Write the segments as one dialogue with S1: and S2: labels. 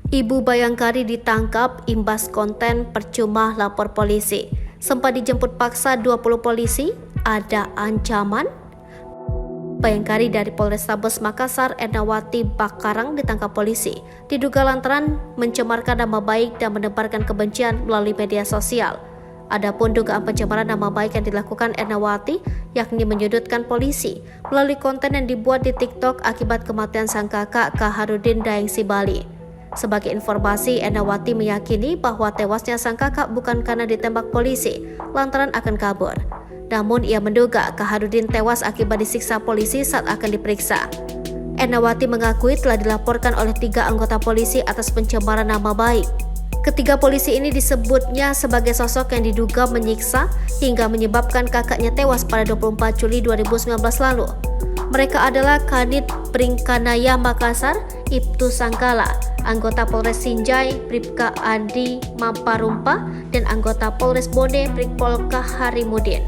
S1: Ibu Bayangkari ditangkap imbas konten percuma lapor polisi. Sempat dijemput paksa 20 polisi, ada ancaman? Bayangkari dari Polrestabes Makassar, Ernawati Bakarang ditangkap polisi. Diduga lantaran mencemarkan nama baik dan menebarkan kebencian melalui media sosial. Adapun dugaan pencemaran nama baik yang dilakukan Ernawati, yakni menyudutkan polisi melalui konten yang dibuat di TikTok akibat kematian sang kakak Kaharudin Daeng Sibali. Sebagai informasi, Ernawati meyakini bahwa tewasnya sang kakak bukan karena ditembak polisi, lantaran akan kabur. Namun ia menduga Kaharudin tewas akibat disiksa polisi saat akan diperiksa. Ernawati mengakui telah dilaporkan oleh 3 anggota polisi atas pencemaran nama baik. Ketiga polisi ini disebutnya sebagai sosok yang diduga menyiksa hingga menyebabkan kakaknya tewas pada 24 Juli 2019 lalu. Mereka adalah Kanit Pringkanaya Makassar, Ibtu Sangkala, anggota Polres Sinjai, Bribka Adi Mamparumpa, dan anggota Polres Bone, Brigpol Kaharimudin.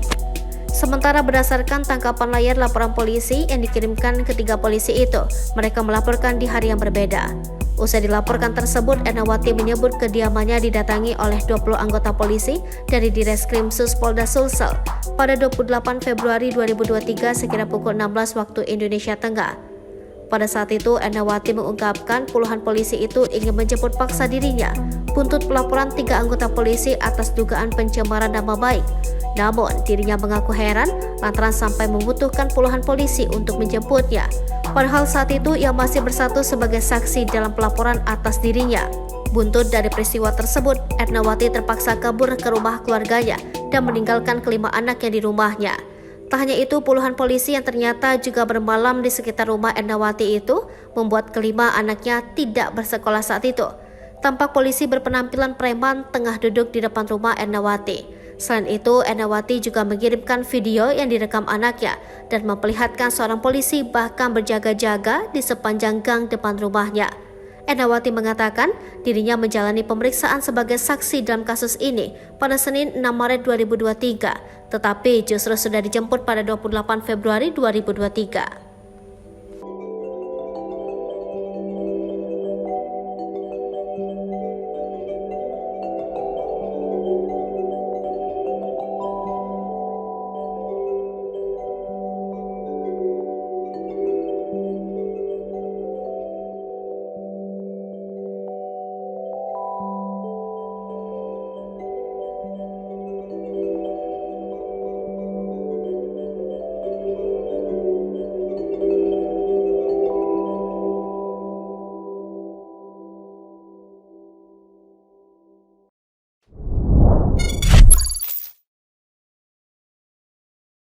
S1: Sementara berdasarkan tangkapan layar laporan polisi yang dikirimkan ketiga polisi itu, mereka melaporkan di hari yang berbeda. Usai dilaporkan tersebut, Ernawati menyebut kediamannya didatangi oleh 20 anggota polisi dari Direskrim Sus Polda Sulsel pada 28 Februari 2023 sekira pukul 16 waktu Indonesia Tengah. Pada saat itu, Ernawati mengungkapkan puluhan polisi itu ingin menjemput paksa dirinya buntut pelaporan 3 anggota polisi atas dugaan pencemaran nama baik. Namun, dirinya mengaku heran lantaran sampai membutuhkan puluhan polisi untuk menjemputnya. Padahal saat itu ia masih bersatu sebagai saksi dalam pelaporan atas dirinya. Buntut dari peristiwa tersebut, Ernawati terpaksa kabur ke rumah keluarganya dan meninggalkan kelima anaknya di rumahnya. Tak hanya itu, puluhan polisi yang ternyata juga bermalam di sekitar rumah Ernawati itu membuat kelima anaknya tidak bersekolah saat itu. Tampak polisi berpenampilan preman tengah duduk di depan rumah Ernawati. Selain itu, Ernawati juga mengirimkan video yang direkam anaknya dan memperlihatkan seorang polisi bahkan berjaga-jaga di sepanjang gang depan rumahnya. Ernawati mengatakan dirinya menjalani pemeriksaan sebagai saksi dalam kasus ini pada Senin 6 Maret 2023, tetapi justru sudah dijemput pada 28 Februari 2023.